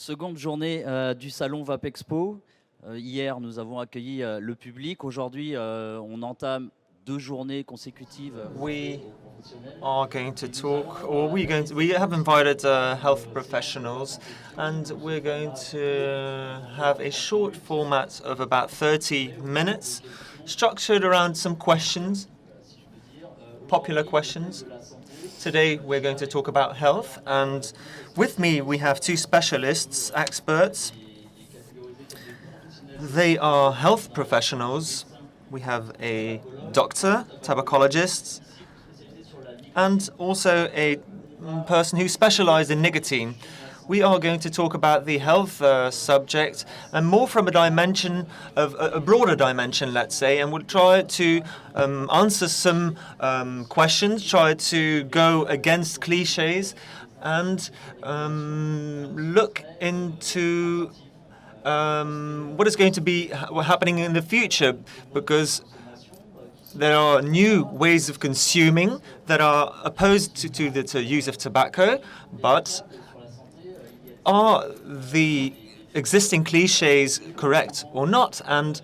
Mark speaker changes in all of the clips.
Speaker 1: Seconde journée du salon Vape Expo. Hier, nous avons accueilli le public. Aujourd'hui, on entame 2 journées consécutives.
Speaker 2: We are going to talk, or we have invited health professionals, and we're going to have a short format of about 30 minutes, structured around some questions, popular questions. Today we're going to talk about health, and with me we have two specialists, experts. They are health professionals. We have a doctor, tabacologist, and also a person who specialized in nicotine. We are going to talk about the health subject, and more from a dimension of a broader dimension, let's say, and we'll try to answer some questions, try to go against cliches, and look into what is going to be happening in the future, because there are new ways of consuming that are opposed to the use of tobacco, but are the existing cliches correct or not? And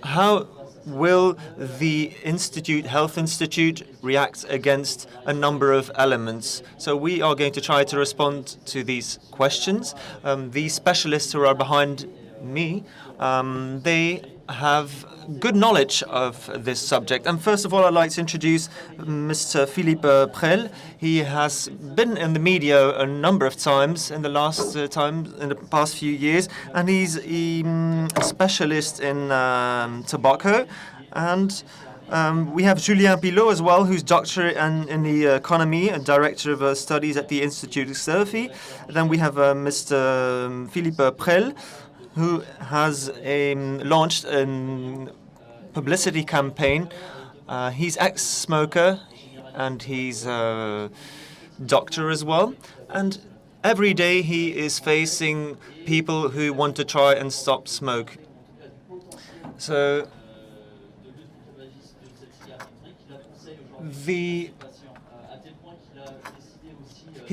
Speaker 2: how will the Health Institute react against a number of elements? So we are going to try to respond to these questions. The specialists who are behind me, they have good knowledge of this subject. And first of all, I'd like to introduce Mr. Philippe Presles. He has been in the media a number of times in the past few years, and he's a specialist in tobacco. And we have Julien Pilot as well, who's doctor in the economy and director of studies at the Institute of Sophie. Then we have Mr. Philippe Presles, who has launched a publicity campaign. He's ex-smoker, and he's a doctor as well. And every day he is facing people who want to try and stop smoke. So he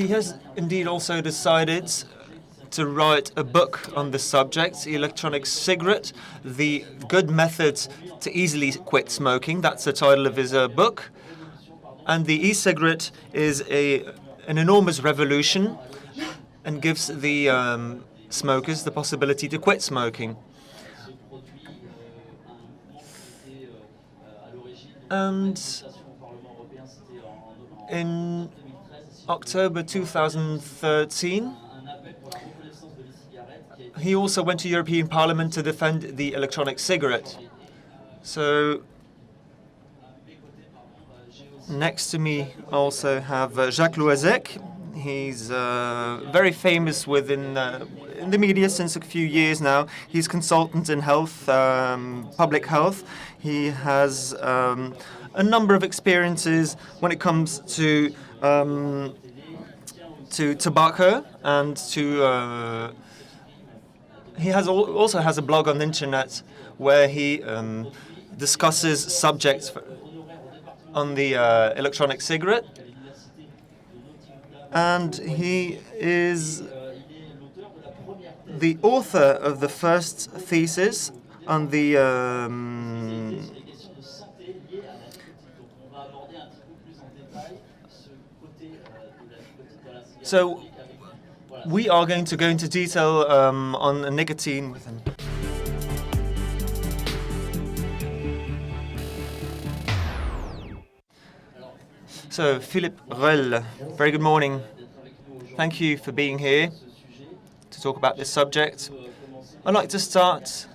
Speaker 2: has indeed also decided to write a book on the subject, Electronic Cigarette, the good methods to easily quit smoking. That's the title of his book. And the e-cigarette is an enormous revolution and gives the smokers the possibility to quit smoking. And in October 2013, he also went to European Parliament to defend the electronic cigarette. So next to me I also have Jacques. He's very famous in the media since a few years now. He's consultant in health, public health. He has a number of experiences when it comes to tobacco and to he also has a blog on the internet where he discusses subjects on the electronic cigarette. And he is the author of the first thesis on the So we are going to go into detail on nicotine with him. So, Philippe Presles, very good morning. Thank you for being here to talk about this subject. I'd like to start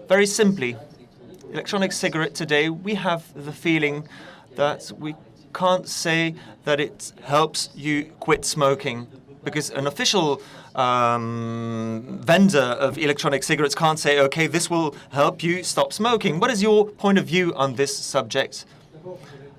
Speaker 2: very simply. Electronic cigarette today, we have the feeling that we can't say that it helps you quit smoking, because an official vendor of electronic cigarettes can't say, okay, this will help you stop smoking. What is your point of view on this subject?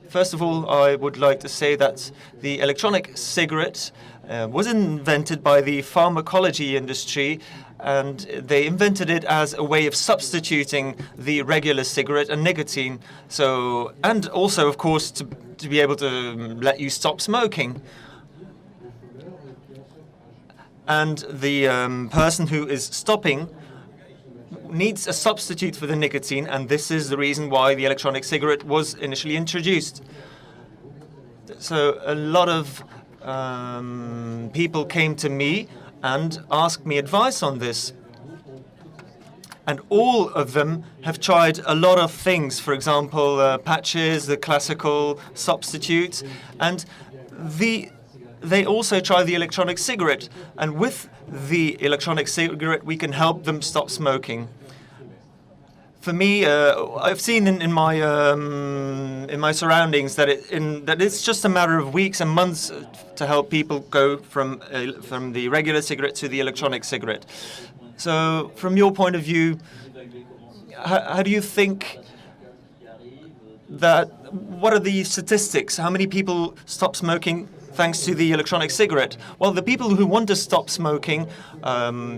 Speaker 2: First of all, I would like to say that the electronic cigarette was invented by the pharmacology industry, and they invented it as a way of substituting the regular cigarette and nicotine. So, and also, of course, to be able to let you stop smoking. and the person who is stopping needs a substitute for the nicotine, and this is the reason why the electronic cigarette was initially introduced. So a lot of people came to me and asked me advice on this. And all of them have tried a lot of things, for example, patches, the classical substitute, and they also try the electronic cigarette. And with the electronic cigarette, we can help them stop smoking. For me, I've seen in my surroundings that it's just a matter of weeks and months to help people go from the regular cigarette to the electronic cigarette. So, from your point of view, how do you think that? What are the statistics? How many people stop smoking thanks to the electronic cigarette? Well, the people who want to stop smoking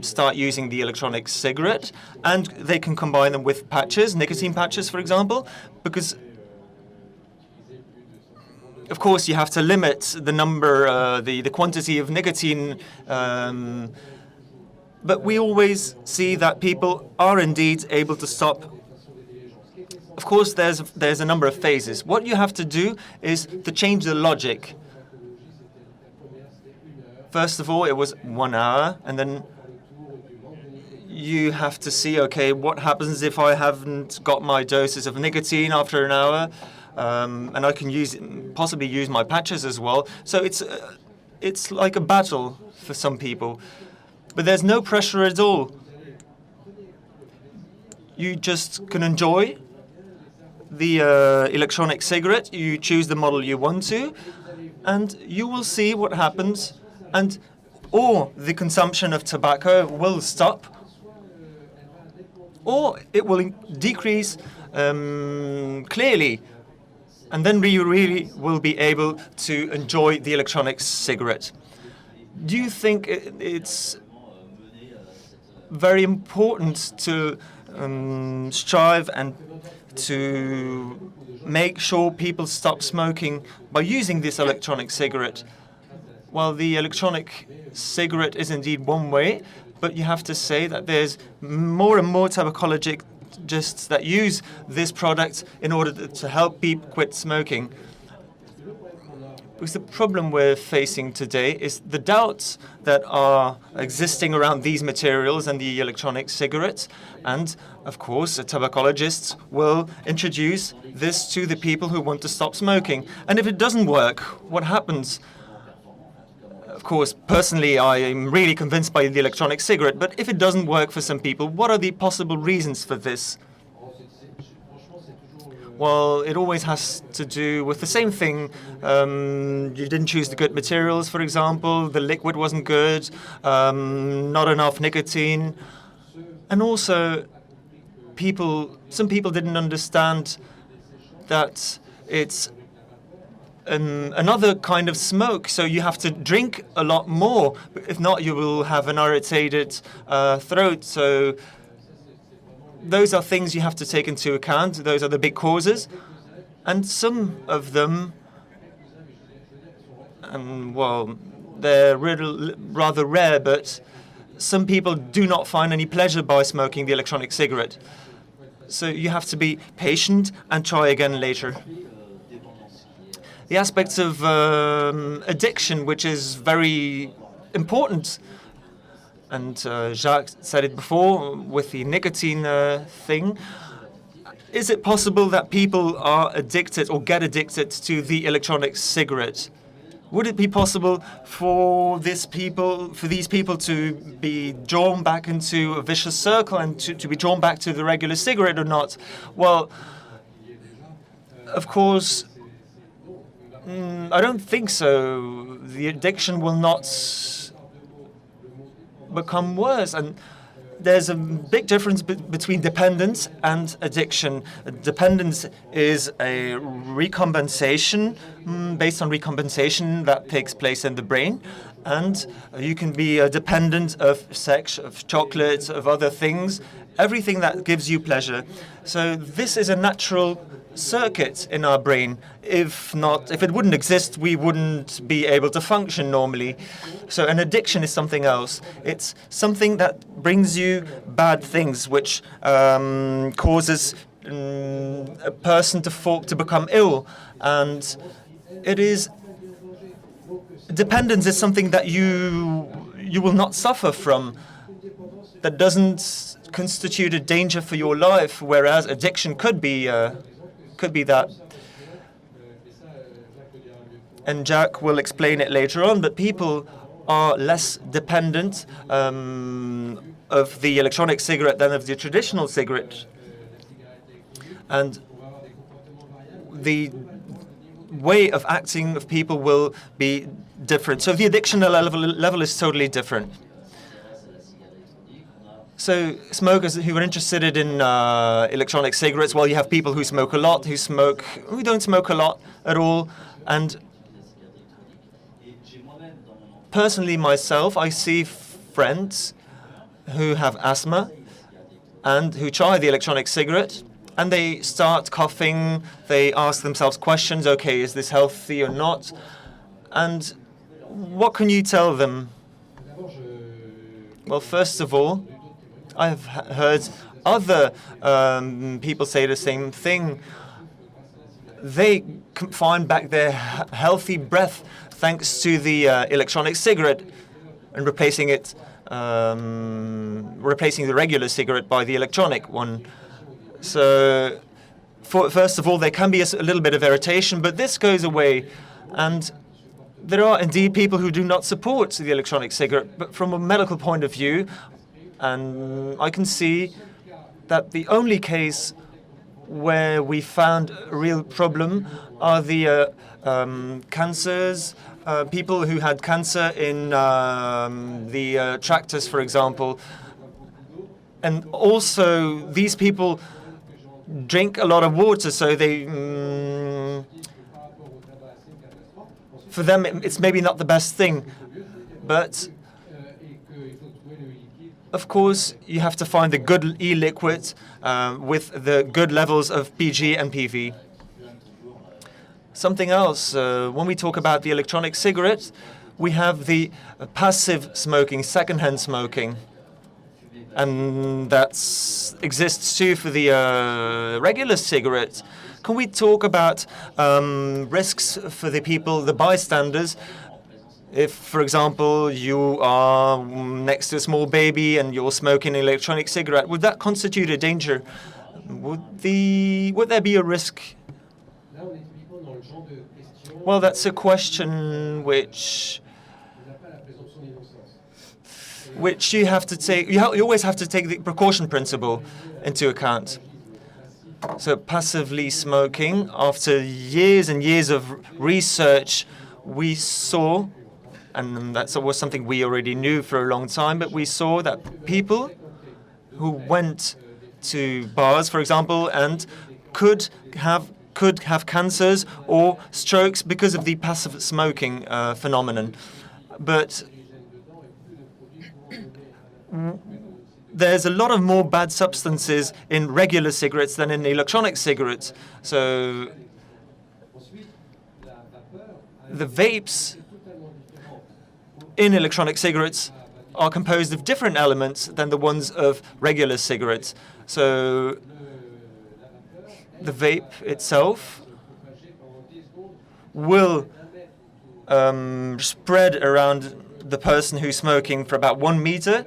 Speaker 2: start using the electronic cigarette, and they can combine them with patches, nicotine patches, for example, because, of course, you have to limit the number, the quantity of nicotine. But we always see that people are indeed able to stop. Of course, there's a number of phases. What you have to do is to change the logic. First of all, it was 1 hour, and then you have to see, okay, what happens if I haven't got my doses of nicotine after an hour, and I can possibly use my patches as well. So it's like a battle for some people. But there's no pressure at all. You just can enjoy the electronic cigarette. You choose the model you want to, and you will see what happens. Or the consumption of tobacco will stop, or it will decrease clearly. And then we really will be able to enjoy the electronic cigarette. Do you think it's very important to strive and to make sure people stop smoking by using this electronic cigarette? Well, the electronic cigarette is indeed one way, but you have to say that there's more and more tabacologists that use this product in order to help people quit smoking. Because the problem we're facing today is the doubts that are existing around these materials and the electronic cigarettes. And, of course, tabacologists will introduce this to the people who want to stop smoking. And if it doesn't work, what happens? Of course, personally, I am really convinced by the electronic cigarette. But if it doesn't work for some people, what are the possible reasons for this? Well, it always has to do with the same thing. You didn't choose the good materials, for example. The liquid wasn't good. Not enough nicotine. And also, some people didn't understand that it's another kind of smoke. So you have to drink a lot more. If not, you will have an irritated throat. So those are things you have to take into account. Those are the big causes. And some of them, well, they're rather rare, but some people do not find any pleasure by smoking the electronic cigarette. So you have to be patient and try again later. The aspects of addiction, which is very important. And Jacques said it before with the nicotine thing. Is it possible that people are addicted or get addicted to the electronic cigarette? Would it be possible for these people to be drawn back into a vicious circle and to be drawn back to the regular cigarette or not? Well, of course, I don't think so. The addiction will not become worse, and there's a big difference between dependence and addiction. Dependence is a recompensation, based on recompensation that takes place in the brain, And you can be dependent of sex, of chocolate, of other things, everything that gives you pleasure. So this is a natural circuit in our brain. If it wouldn't exist, we wouldn't be able to function normally. So an addiction is something else. It's something that brings you bad things, which causes a person to become ill. And it is dependence is something that you will not suffer from, that doesn't constitute a danger for your life, whereas addiction could be that. And Jacques will explain it later on, but people are less dependent of the electronic cigarette than of the traditional cigarette. And the way of acting of people will be different. So the addiction level is totally different. So smokers who are interested in electronic cigarettes, well, you have people who smoke a lot, who don't smoke a lot at all. And personally myself, I see friends who have asthma and who try the electronic cigarette, and they start coughing, they ask themselves questions, okay, is this healthy or not? And what can you tell them? Well, first of all, I've heard other people say the same thing. They find back their healthy breath thanks to the electronic cigarette and replacing the regular cigarette by the electronic one. So, first of all, there can be a little bit of irritation, but this goes away. And there are indeed people who do not support the electronic cigarette, but from a medical point of view, and I can see that the only case where we found a real problem are the cancers, people who had cancer in the tractors, for example. And also, these people drink a lot of water, so they, for them, it's maybe not the best thing. But of course, you have to find the good e-liquid with the good levels of PG and PV. Something else, when we talk about the electronic cigarette, we have the passive smoking, secondhand smoking. And that exists too for the regular cigarette. Can we talk about risks for the people, the bystanders? If, for example, you are next to a small baby and you're smoking an electronic cigarette, would that constitute a danger? Would there be a risk? Well, that's a question which you have to take. You always have to take the precaution principle into account. So passively smoking, after years and years of research, we saw, and that was something we already knew for a long time, but we saw that people who went to bars, for example, and could have cancers or strokes because of the passive smoking phenomenon. But there's a lot of more bad substances in regular cigarettes than in electronic cigarettes. So the vapes in electronic cigarettes are composed of different elements than the ones of regular cigarettes. So the vape itself will spread around the person who's smoking for about 1 meter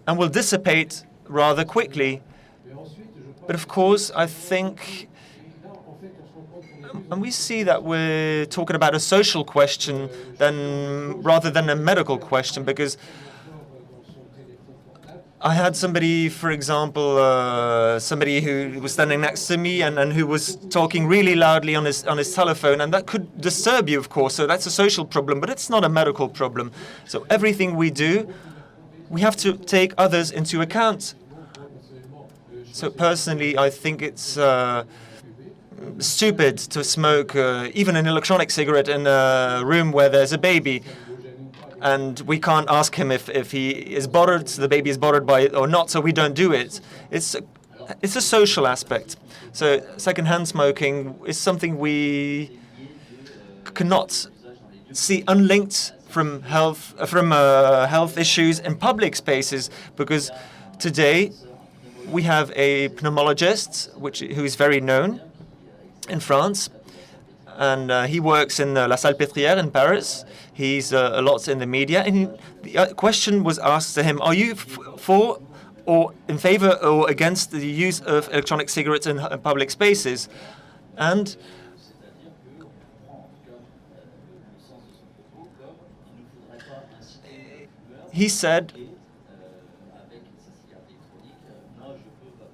Speaker 2: and will dissipate rather quickly. But of course, I think, and we see that we're talking about a social question rather than a medical question, because I had somebody, for example, somebody who was standing next to me and who was talking really loudly on his telephone, and that could disturb you, of course. So that's a social problem, but it's not a medical problem. So everything we do, we have to take others into account. So personally, I think it's stupid to smoke even an electronic cigarette in a room where there's a baby. and we can't ask him if he is bothered, the baby is bothered by it or not, so we don't do it. It's a social aspect. So secondhand smoking is something we cannot see unlinked from health issues in public spaces, because today we have a pneumologist who is very known in France, and he works in La Salpêtrière in Paris. He's a lot in the media, and the question was asked to him: "Are you for or in favor or against the use of electronic cigarettes in public spaces?" And he said,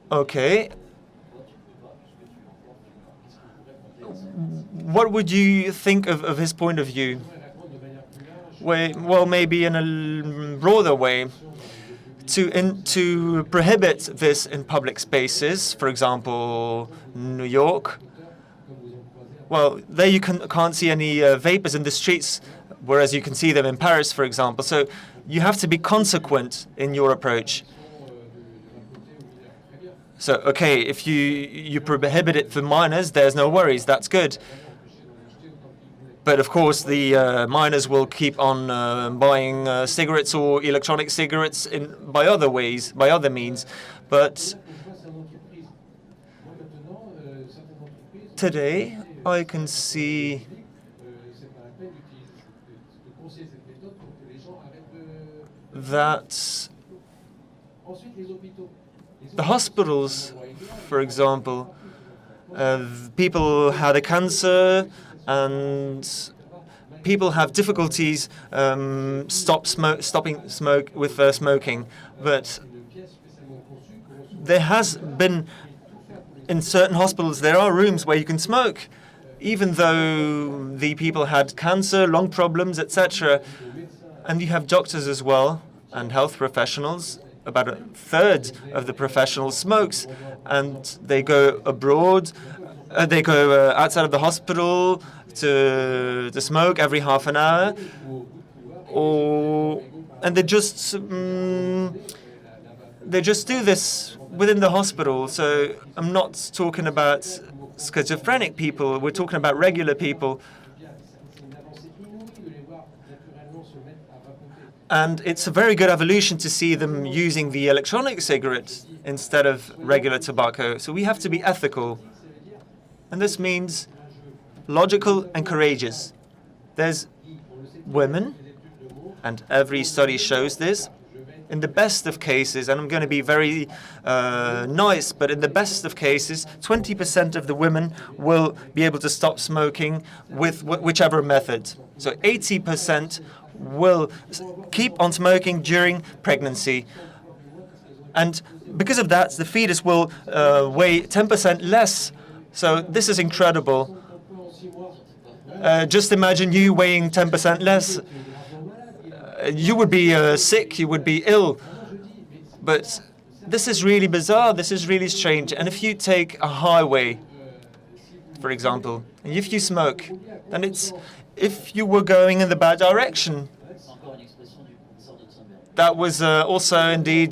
Speaker 2: "Okay, what would you think of his point of view?" Well, maybe in a broader way, to prohibit this in public spaces, for example, New York. Well, there you can't see any vapors in the streets, whereas you can see them in Paris, for example. So you have to be consequent in your approach. So, okay, if you prohibit it for minors, there's no worries, that's good. But of course, the minors will keep on buying cigarettes or electronic cigarettes by other ways, by other means. But today, I can see that the hospitals, for example, people had a cancer, and people have difficulties stopping smoking. But there has been, in certain hospitals, there are rooms where you can smoke, even though the people had cancer, lung problems, etc. And you have doctors as well, and health professionals. About a third of the professionals smokes, and they go abroad. They go outside of the hospital to smoke every half an hour, and they just do this within the hospital. So I'm not talking about schizophrenic people. We're talking about regular people. And it's a very good evolution to see them using the electronic cigarette instead of regular tobacco. So we have to be ethical. And this means logical and courageous. There's women, and every study shows this, in the best of cases, and I'm going to be very nice, but in the best of cases, 20% of the women will be able to stop smoking with whichever method. So 80% will keep on smoking during pregnancy. And because of that, the fetus will weigh 10% less. So this is incredible. Just imagine you weighing 10% less. You would be sick, you would be ill. But this is really bizarre, this is really strange. And if you take a highway, for example, and if you smoke, then it's if you were going in the bad direction. That was also indeed,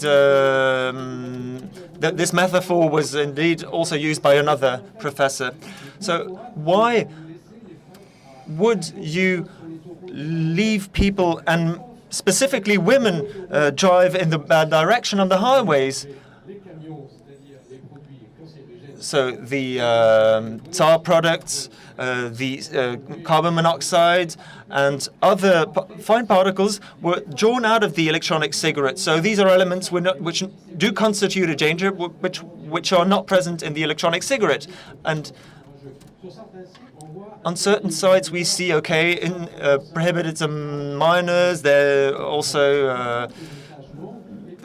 Speaker 2: this metaphor was indeed also used by another professor. So why would you leave people, and specifically women, drive in the bad direction on the highways? So the tar products, the carbon monoxide, and other fine particles were drawn out of the electronic cigarette. So these are elements which do constitute a danger, which are not present in the electronic cigarette. And on certain sites we see, okay, prohibited to minors. They're also,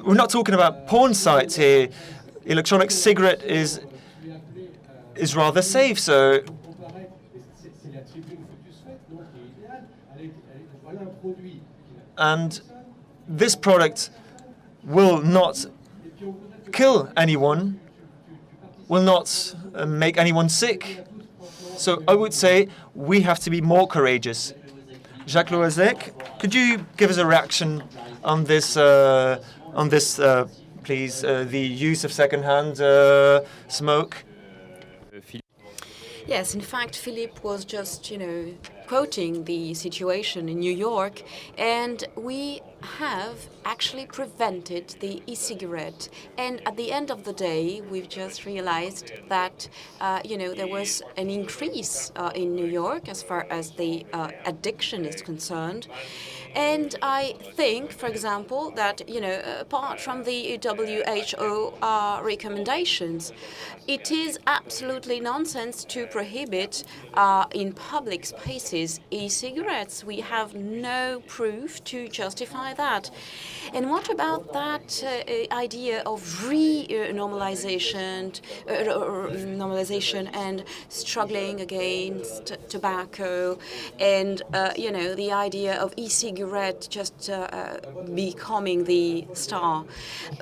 Speaker 2: we're not talking about porn sites here. Electronic cigarette is rather safe, so and this product will not kill anyone, will not make anyone sick. So I would say we have to be more courageous. Jacques HOUEZEC, could you give us a reaction on this, please, the use of second-hand smoke?
Speaker 3: Yes, in fact, Philippe was just, quoting the situation in New York, and we have actually prevented the e-cigarette. And at the end of the day, we've just realized that, there was an increase in New York as far as the addiction is concerned. And I think, for example, that, apart from the WHO recommendations, it is absolutely nonsense to prohibit in public spaces e-cigarettes. We have no proof to justify that. And what about that idea of normalization and struggling against tobacco, and the idea of e-cigarette just becoming the star?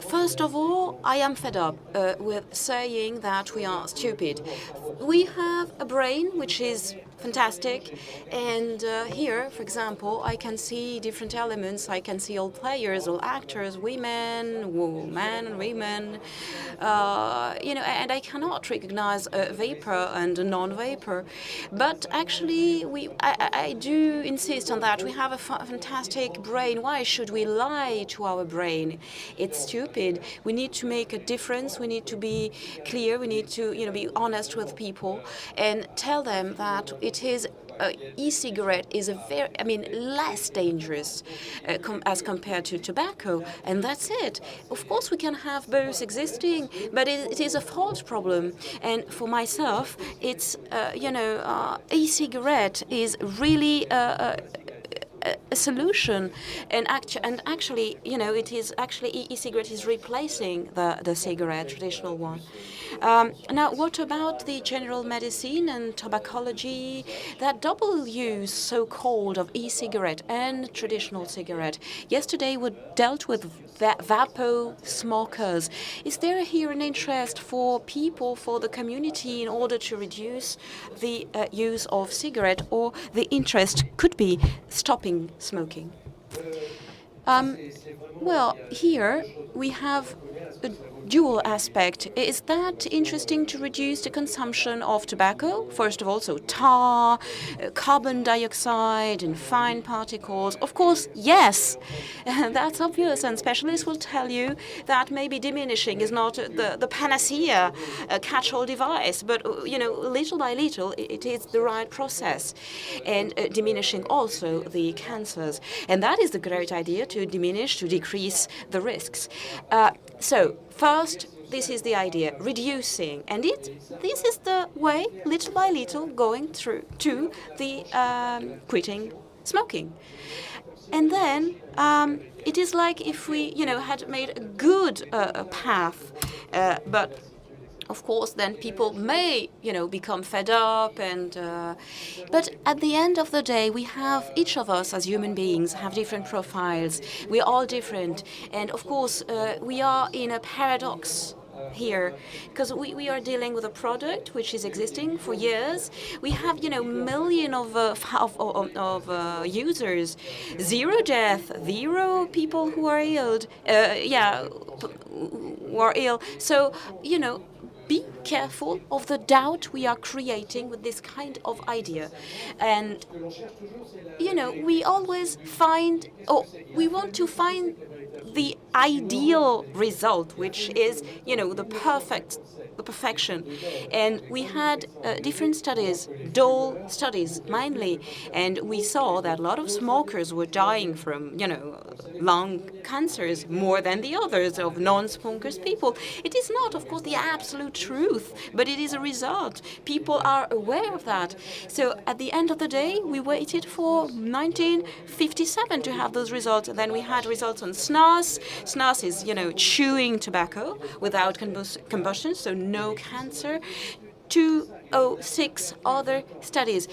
Speaker 3: First of all, I am fed up with saying that we are stupid. We have a brain which is fantastic, and here, for example, I can see different elements. I can see all players, all actors, men and women, and I cannot recognize a vapor and a non-vapor. But actually, I do insist on that. We have a fantastic brain. Why should we lie to our brain? It's stupid. We need to make a difference. We need to be clear. We need to, be honest with people and tell them that e-cigarette is less dangerous as compared to tobacco, and that's it. Of course, we can have both existing, but it is a false problem. And for myself, it's e-cigarette is really a solution, and actually, it is actually e-cigarette is replacing the cigarette, traditional one. Now, what about the general medicine and tabacology, that double use, so-called, of e-cigarette and traditional cigarette? Yesterday, we dealt with vapo smokers. Is there here an interest for people, for the community, in order to reduce the use of cigarette, or the interest could be stopping smoking? Well, here we have a dual aspect. Is that interesting to reduce the consumption of tobacco? First of all, so tar, carbon dioxide, and fine particles. Of course, yes, that's obvious, and specialists will tell you that maybe diminishing is not the panacea, catch-all device, but little by little, it is the right process, and diminishing also the cancers. And that is the great idea, to diminish, to decrease the risks. So first, this is the idea, reducing, and this is the way, little by little, going through to the quitting smoking. And then it is like if we, had made a good path, but of course, then people may, become fed up, and but at the end of the day, we have, each of us as human beings have different profiles. We're all different, and of course, we are in a paradox here, because we are dealing with a product which is existing for years. We have, millions of users, zero death, zero people who are ill, who are ill. So, be careful of the doubt we are creating with this kind of idea. And, we always find, we want to find the ideal result, which is, the perfection. And we had different studies, dull studies mainly, and we saw that a lot of smokers were dying from, lung cancers more than the others of non-smokers people. It is not, of course, the absolute truth, but it is a result. People are aware of that. So at the end of the day, we waited for 1957 to have those results, and then we had results on snus. Snus is, chewing tobacco without combustion, so no cancer. 206 other studies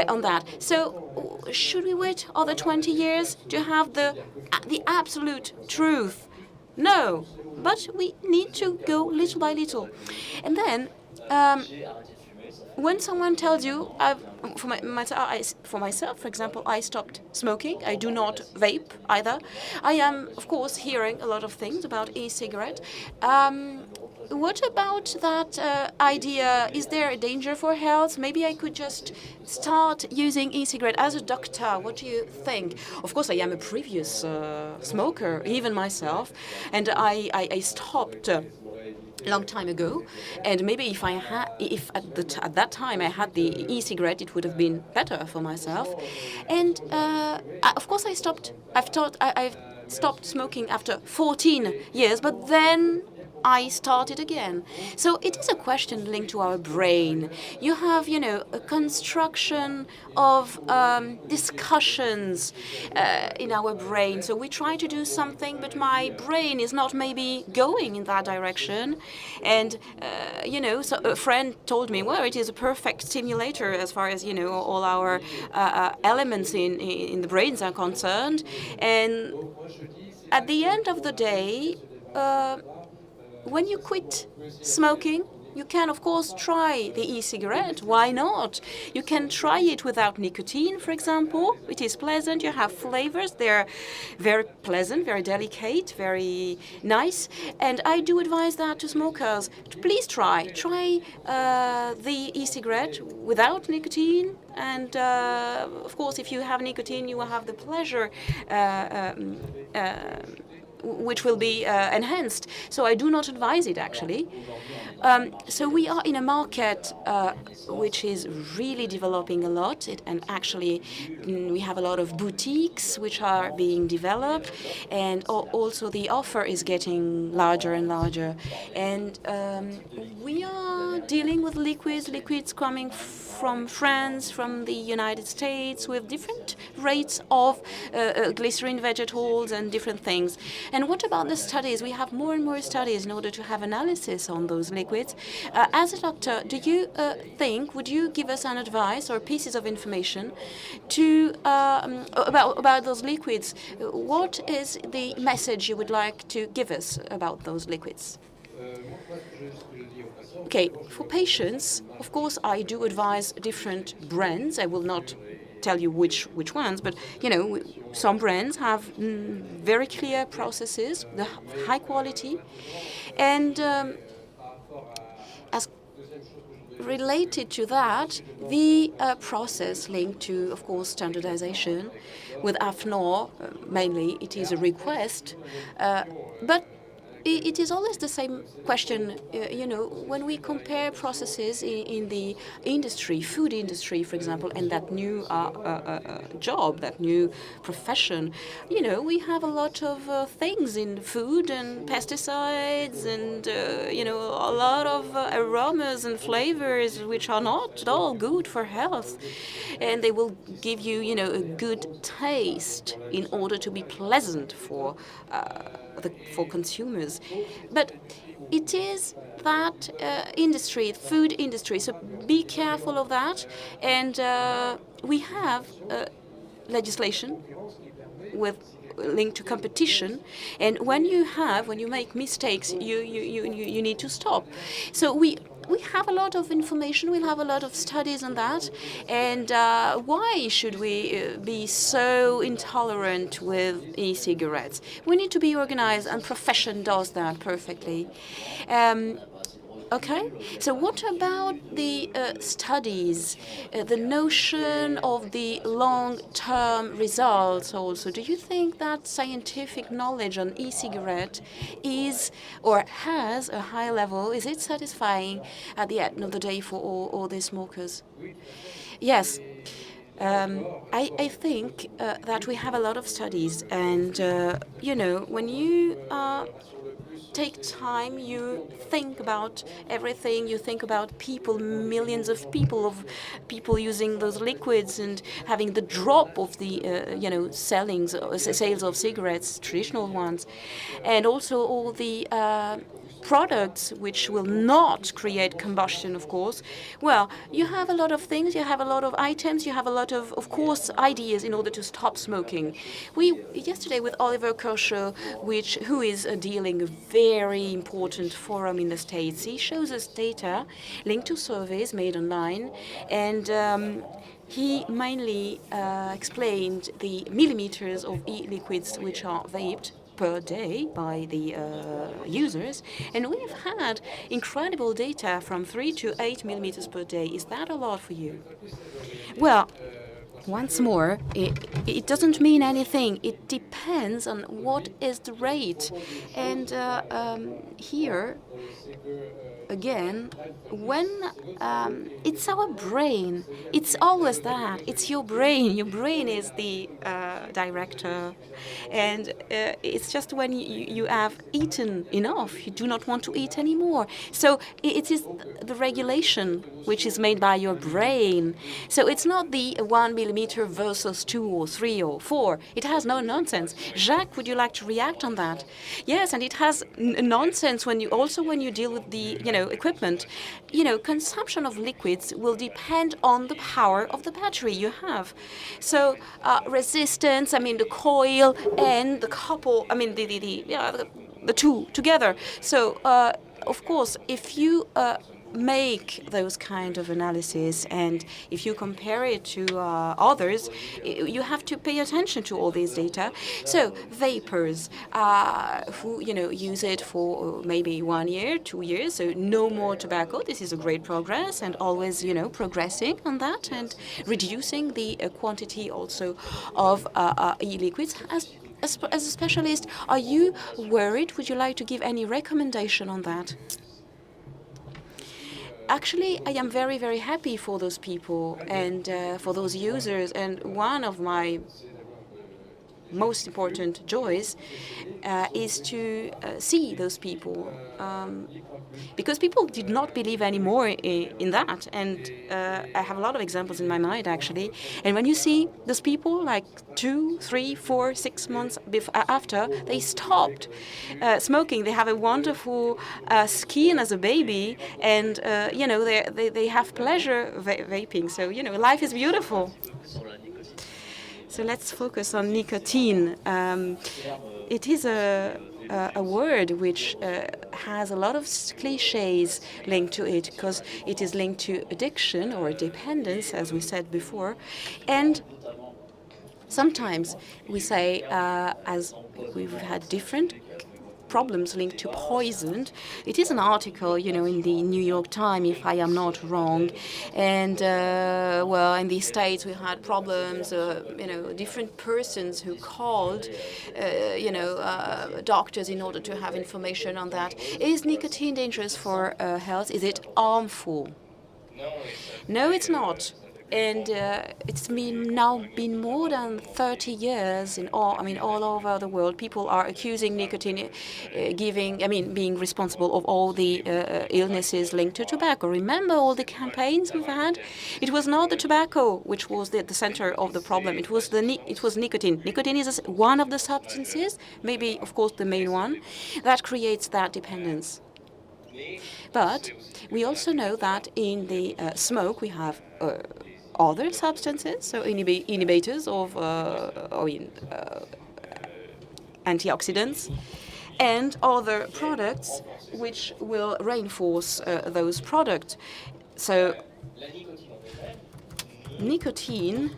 Speaker 3: on that. So should we wait other 20 years to have the absolute truth? No, but we need to go little by little. And then when someone tells you, for myself, for example, I stopped smoking. I do not vape either. I am, of course, hearing a lot of things about e-cigarette. What about that idea? Is there a danger for health? Maybe I could just start using e-cigarette as a doctor. What do you think? Of course, I am a previous smoker, even myself, and I stopped. Long time ago, and maybe if at that time I had the e-cigarette, it would have been better for myself. And of course, I've stopped smoking after 14 years, but then I started again. So it is a question linked to our brain. You have, a construction of discussions in our brain. So we try to do something, but my brain is not maybe going in that direction. And, so a friend told me, well, it is a perfect stimulator as far as, all our elements in the brains are concerned. And at the end of the day, when you quit smoking, you can, of course, try the e-cigarette. Why not? You can try it without nicotine, for example. It is pleasant. You have flavors. They're very pleasant, very delicate, very nice. And I do advise that to smokers. Please try. Try the e-cigarette without nicotine. And, of course, if you have nicotine, you will have the pleasure which will be enhanced. So I do not advise it, actually. So we are in a market which is really developing a lot. And actually, we have a lot of boutiques which are being developed. And also the offer is getting larger and larger. And we are dealing with liquids coming from France, from the United States, with different rates of glycerin vegetables and different things. And what about the studies? We have more and more studies in order to have analysis on those liquids. As a doctor, do you would you give us an advice or pieces of information to about those liquids? What is the message you would like to give us about those liquids? Okay, for patients, of course, I do advise different brands. I will not tell you which ones, but some brands have very clear processes, the high quality, and as related to that, the process linked to, of course, standardization. With AFNOR, mainly, it is a request, but it is always the same question, when we compare processes in the industry, food industry, for example, and that new job, that new profession, we have a lot of things in food and pesticides and, a lot of aromas and flavors which are not at all good for health. And they will give you, a good taste in order to be pleasant for consumers. But it is that industry, food industry, so be careful of that. And we have legislation linked to competition, and when you make mistakes, you need to stop. So we have a lot of information, we have a lot of studies on that, and why should we be so intolerant with e-cigarettes? We need to be organized, and profession does that perfectly. Okay, so what about the studies, the notion of the long-term results also? Do you think that scientific knowledge on e-cigarette is or has a high level? Is it satisfying at the end of the day for all the smokers? Yes. I think that we have a lot of studies, and, when you take time, you think about everything, you think about people, millions of people using those liquids and having the drop of the, sales of cigarettes, traditional ones, and also all the products which will not create combustion, of course, well, you have a lot of things, you have a lot of items, you have a lot of course, ideas in order to stop smoking. We, yesterday with Oliver Kershaw, who is dealing a very important forum in the States, he shows us data linked to surveys made online, and he mainly explained the millimeters of e-liquids which are vaped per day by the users, and we've had incredible data from 3 to 8 millimeters per day. Is that a lot for you? Well, once more, it doesn't mean anything. It depends on what is the rate. And here, again, when it's our brain, it's always that. It's your brain. Your brain is the director. And it's just when you have eaten enough, you do not want to eat anymore. So it is the regulation which is made by your brain. So it's not the 1 millimeter versus 2 or 3 or 4. It has no nonsense. Jacques, would you like to react on that? Yes, and it has nonsense when you deal with the equipment. Consumption of liquids will depend on the power of the battery you have. So resistance, the coil and the couple, the two together. So of course, if you make those kind of analysis and if you compare it to others, you have to pay attention to all these data. So vapers who use it for maybe 1 year, 2 years, so no more tobacco. This is a great progress, and always progressing on that and reducing the quantity also of e-liquids. As a specialist, are you worried? Would you like to give any recommendation on that? Actually, I am very, very happy for those people and for those users. And one of my most important joys is to see those people, because people did not believe anymore in that. And I have a lot of examples in my mind, actually. And when you see those people, like 2, 3, 4, 6 months after they stopped smoking, they have a wonderful skin as a baby, and they have pleasure vaping. So life is beautiful. So let's focus on nicotine. It is a word which has a lot of cliches linked to it, because it is linked to addiction or dependence, as we said before. And sometimes we say, as we've had different problems linked to poison. It is an article, in the New York Times, if I am not wrong. And, in the States we had problems, different persons who called, doctors in order to have information on that. Is nicotine dangerous for health? Is it harmful? No, it's not. And it's now been more than 30 years in all over the world. People are accusing nicotine being responsible of all the illnesses linked to tobacco. Remember all the campaigns we've had? It was not the tobacco which was the center of the problem. It was nicotine. Nicotine is one of the substances, maybe of course the main one, that creates that dependence. But we also know that in the smoke we have other substances, so inhibitors of antioxidants, and other products which will reinforce those products. So nicotine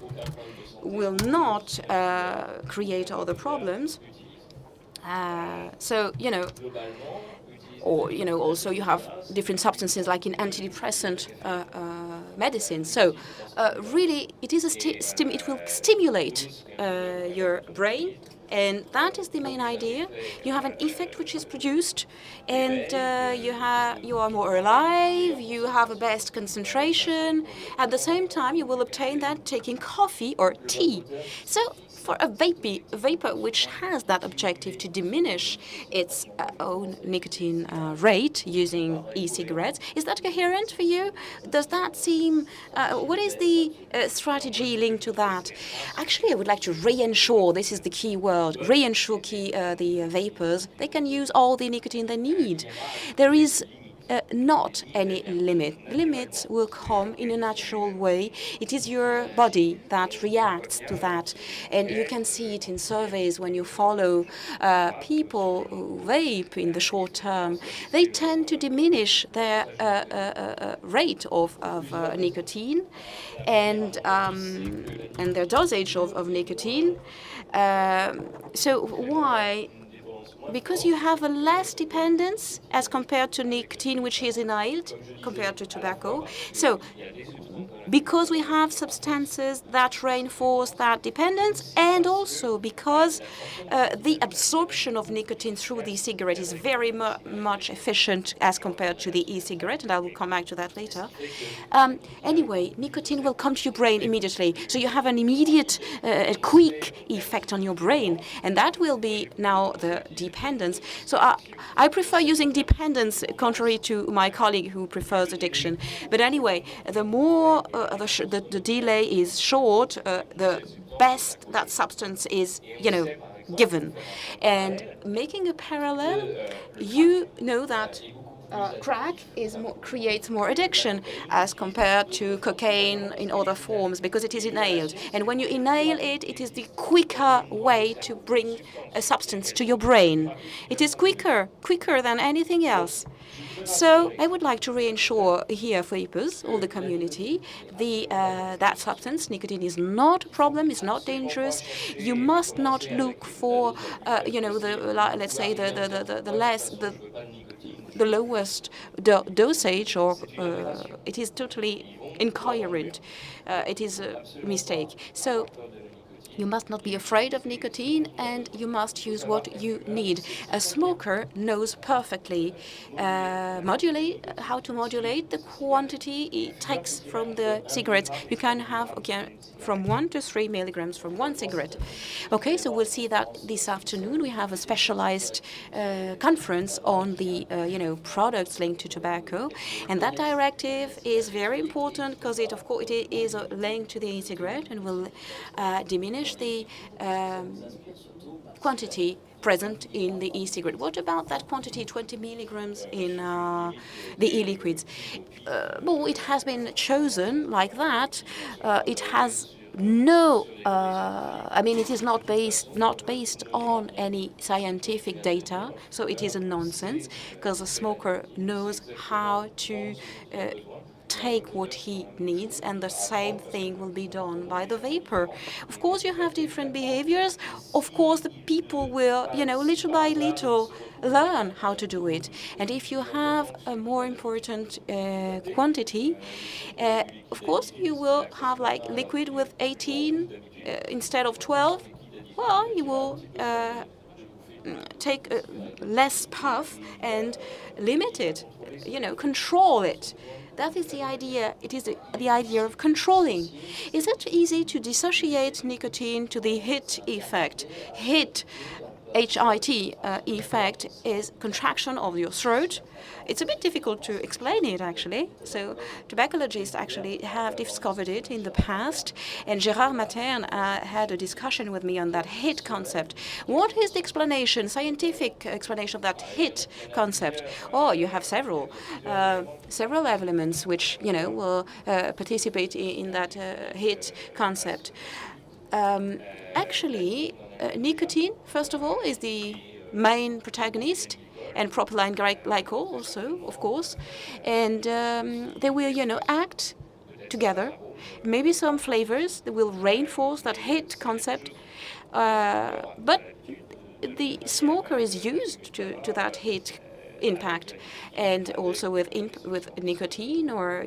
Speaker 3: will not create other problems. Also you have different substances like in antidepressant medicine. So really, it is it will stimulate your brain, and that is the main idea. You have an effect which is produced, and you are more alive. You have a best concentration. At the same time, you will obtain that taking coffee or tea. So for a vapor which has that objective to diminish its own nicotine rate using e-cigarettes, is that coherent for you? Does that seem, what is the strategy linked to that? Actually, I would like to reassure, this is the key word, reassure the vapors, they can use all the nicotine they need. There is not any limit. Limits will come in a natural way. It is your body that reacts to that. And you can see it in surveys when you follow people who vape in the short term. They tend to diminish their rate of nicotine and their dosage of nicotine. So why? Because you have a less dependence as compared to nicotine, which is inhaled, compared to tobacco. So because we have substances that reinforce that dependence, and also because the absorption of nicotine through the cigarette is very much efficient as compared to the e-cigarette, and I will come back to that later. Anyway, nicotine will come to your brain immediately, so you have an immediate, quick effect on your brain, and that will be now the dependence. So I prefer using dependence, contrary to my colleague who prefers addiction. But anyway, the more the delay is short, the best that substance is, given. And making a parallel, you know that crack creates more addiction as compared to cocaine in other forms because it is inhaled. And when you inhale it, it is the quicker way to bring a substance to your brain. It is quicker than anything else. So I would like to reassure here vapers, all the community, that substance, nicotine, is not a problem, is not dangerous. You must not look for, let's say the lowest dosage, or it is totally incoherent. It is a mistake. So you must not be afraid of nicotine, and you must use what you need. A smoker knows perfectly how to modulate the quantity it takes from the cigarettes. You can have from 1 to 3 milligrams from one cigarette. Okay, so we'll see that this afternoon. We have a specialized conference on the products linked to tobacco, and that directive is very important because it is linked to the e-cigarette and will diminish the quantity present in the e-cigarette. What about that quantity, 20 milligrams in the e-liquids? Well, it has been chosen like that. It has no, it is not based on any scientific data, so it is a nonsense, because a smoker knows how to take what he needs, and the same thing will be done by the vapor. Of course, you have different behaviors. Of course, the people will, little by little learn how to do it. And if you have a more important quantity, of course, you will have like liquid with 18 instead of 12. Well, you will take a less puff and limit it, control it. That is the idea. It is the idea of controlling. Is it easy to dissociate nicotine to the HIT effect? HIT effect is contraction of your throat. It's a bit difficult to explain it, actually. So tobacologists actually have discovered it in the past, and Gérard Materne had a discussion with me on that HIT concept. What is the explanation, scientific explanation of that HIT concept? Oh, you have several elements which, will participate in that HIT concept. Actually, nicotine, first of all, is the main protagonist, and propylene glycol also, of course. And they will, act together. Maybe some flavors that will reinforce that HIT concept. But the smoker is used to that HIT impact, and also with nicotine or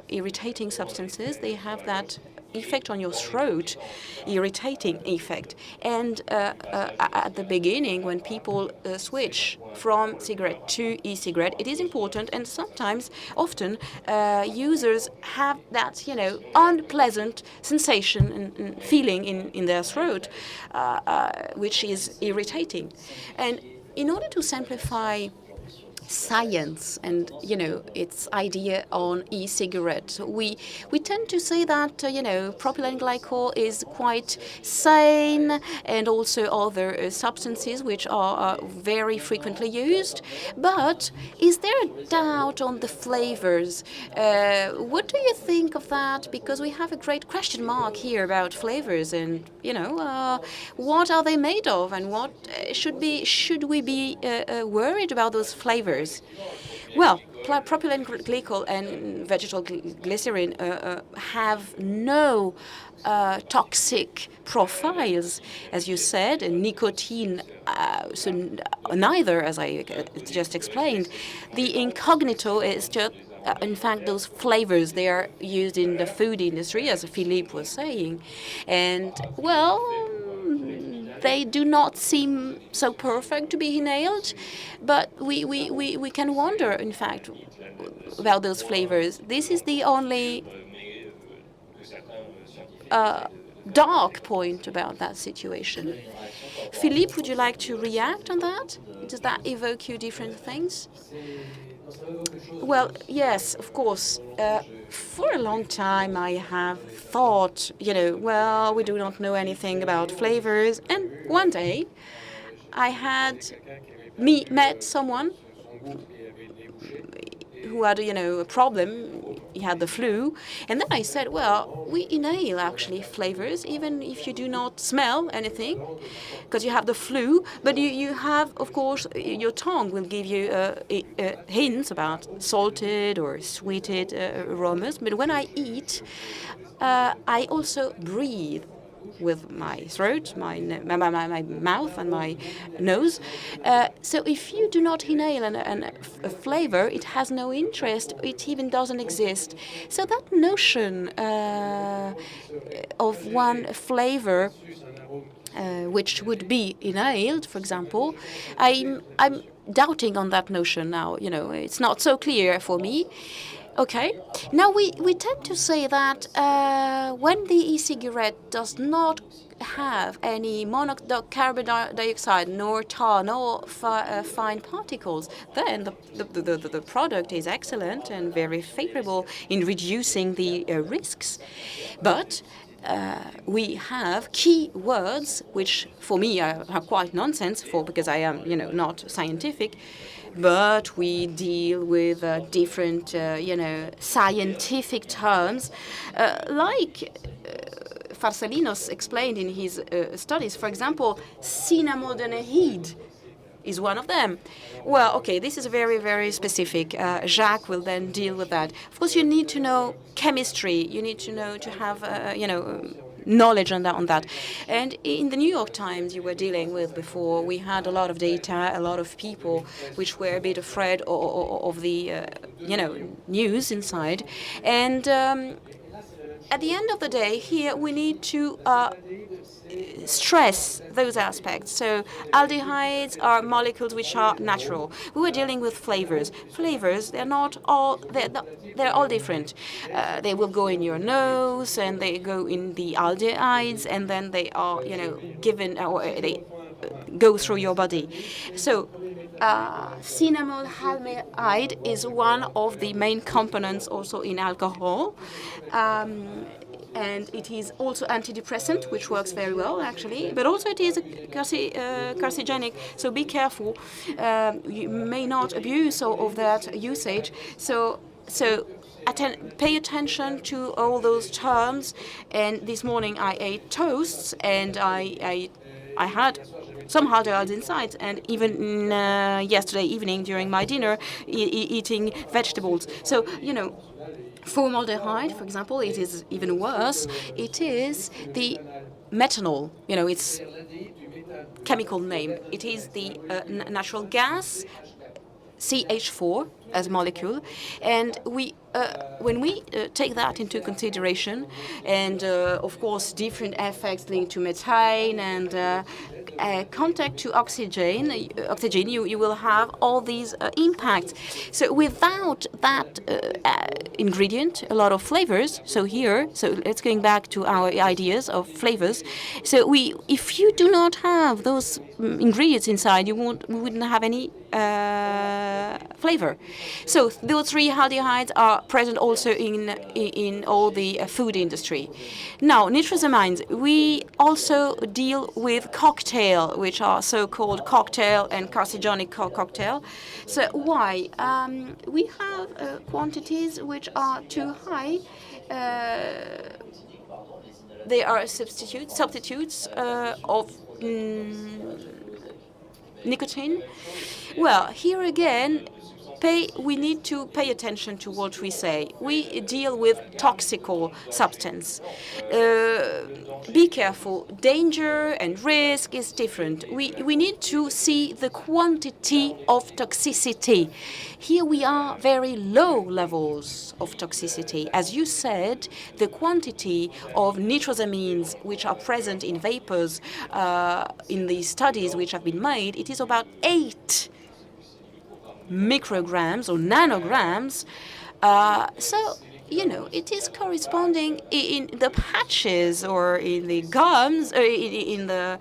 Speaker 3: irritating substances, they have that effect on your throat, irritating effect. And at the beginning, when people switch from cigarette to e-cigarette, it is important, and sometimes, often, users have that, unpleasant sensation and feeling in their throat, which is irritating. And in order to simplify science and its idea on e-cigarette, we tend to say that propylene glycol is quite sane, and also other substances which are very frequently used. But is there a doubt on the flavors? What do you think of that? Because we have a great question mark here about flavors, and what are they made of, and what should we be worried about those flavors? Well, propylene glycol and vegetal glycerin have no toxic profiles, as you said, and nicotine, so neither, as I just explained. The incognito is just, in fact, those flavors, they are used in the food industry, as Philippe was saying. And, well, they do not seem so perfect to be inhaled, but we can wonder, in fact, about those flavors. This is the only dark point about that situation. Philippe, would you like to react on that? Does that evoke you different things? Well, yes, of course. For a long time, I have thought, well, we do not know anything about flavors. And one day, I had met someone who had, a problem. He had the flu. And then I said, well, we inhale, actually, flavors, even if you do not smell anything, because you have the flu. But you have, of course, your tongue will give you hints about salted or sweeted aromas. But when I eat, I also breathe with my throat, my mouth and my nose. So if you do not inhale a flavor, it has no interest. It even doesn't exist. So that notion of one flavor which would be inhaled, for example, I'm doubting on that notion now. It's not so clear for me. Okay. Now, we tend to say that when the e-cigarette does not have any carbon dioxide, nor tar, nor fine particles, then the product is excellent and very favorable in reducing the risks. But we have key words which, for me, are quite nonsense, because I am, not scientific. But we deal with different, scientific terms, like Farsalinos explained in his studies. For example, cinnamaldehyde is one of them. Well, okay, this is very, very specific. Jacques will then deal with that. Of course, you need to know chemistry. You need to have, knowledge on that. And in the New York Times you were dealing with before, we had a lot of data, a lot of people which were a bit afraid of the, news inside. And at the end of the day, here we need to stress those aspects. So aldehydes are molecules which are natural. We were dealing with flavors. Flavors, they're all different. They will go in your nose, and they go in the aldehydes, and then they are, given, or they go through your body. So cinnamaldehyde is one of the main components also in alcohol. And it is also antidepressant, which works very well, actually. But also it is carcinogenic, so be careful. You may not abuse of that usage. So pay attention to all those terms. And this morning I ate toasts, and I had some aldehydes inside, and even yesterday evening during my dinner, eating vegetables. So, formaldehyde, for example, it is even worse. It is the methanol, its chemical name. It is the natural gas, CH4 as molecule, and we when we take that into consideration, and of course different effects linked to methane and contact to oxygen, you will have all these impacts. So without that ingredient, a lot of flavors. So let's going back to our ideas of flavors. So if you do not have those ingredients inside, we wouldn't have any flavor. So those three aldehydes are present also in all the food industry. Now, nitrosamines, we also deal with cocktail, which are so-called cocktail and carcinogenic cocktail. So why? We have quantities which are too high. They are substitutes of nicotine. Well, here again, we need to pay attention to what we say. We deal with toxical substance. Be careful. Danger and risk is different. We need to see the quantity of toxicity. Here we are very low levels of toxicity. As you said, the quantity of nitrosamines which are present in vapors in the studies which have been made, it is about 8 micrograms or nanograms. So, it is corresponding in the patches or in the gums, or in the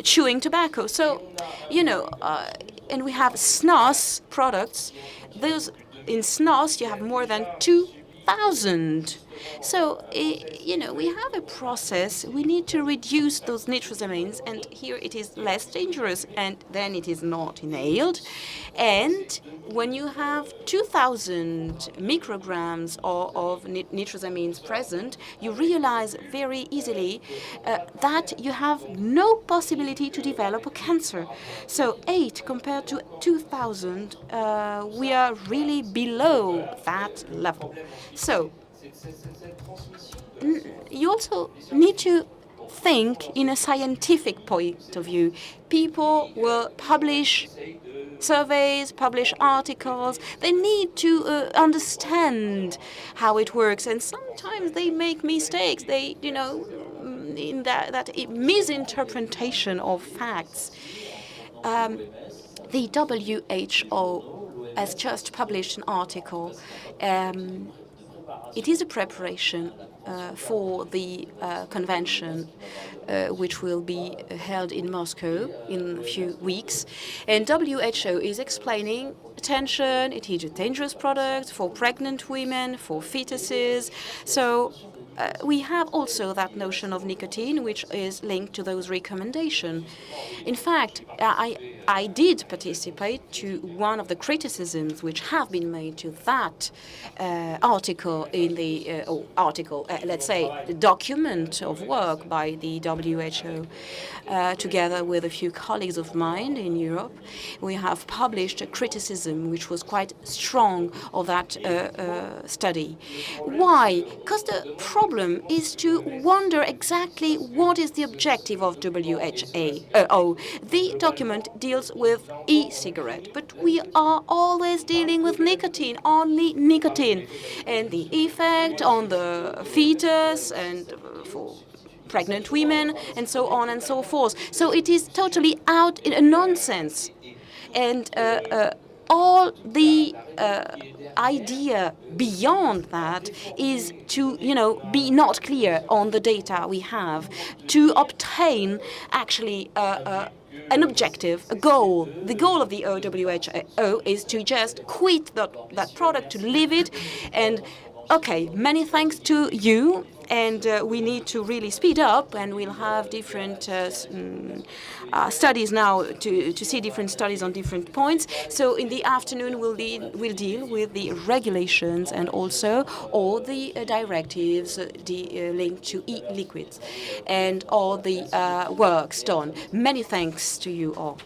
Speaker 3: chewing tobacco. So, and we have snus products. Those in snus, you have more than 2,000. So, we have a process. We need to reduce those nitrosamines, and here it is less dangerous, and then it is not inhaled. And when you have 2,000 micrograms of nitrosamines present, you realize very easily that you have no possibility to develop a cancer. So 8 compared to 2,000, we are really below that level. So you also need to think in a scientific point of view. People will publish surveys, publish articles. They need to understand how it works, and sometimes they make mistakes. They, in that misinterpretation of facts. The WHO has just published an article. It is a preparation for the convention which will be held in Moscow in a few weeks. And WHO is explaining, attention, it is a dangerous product for pregnant women, for fetuses. So we have also that notion of nicotine, which is linked to those recommendations. In fact, I did participate to one of the criticisms which have been made to that article in the let's say, the document of work by the WHO, together with a few colleagues of mine in Europe. We have published a criticism which was quite strong of that study. Why? Because the problem is to wonder exactly what is the objective of WHO. The document deals with e-cigarette, but we are always dealing with nicotine, only nicotine, and the effect on the fetus and for pregnant women and so on and so forth. So it is totally out in a nonsense. And all the idea beyond that is to, be not clear on the data we have, to obtain actually an objective, a goal. The goal of the WHO is to just quit that product, to leave it. And okay, many thanks to you. And we need to really speed up, and we'll have different studies now to see different studies on different points. So in the afternoon, we'll deal with the regulations and also all the directives linked to e-liquids and all the works done. Many thanks to you all.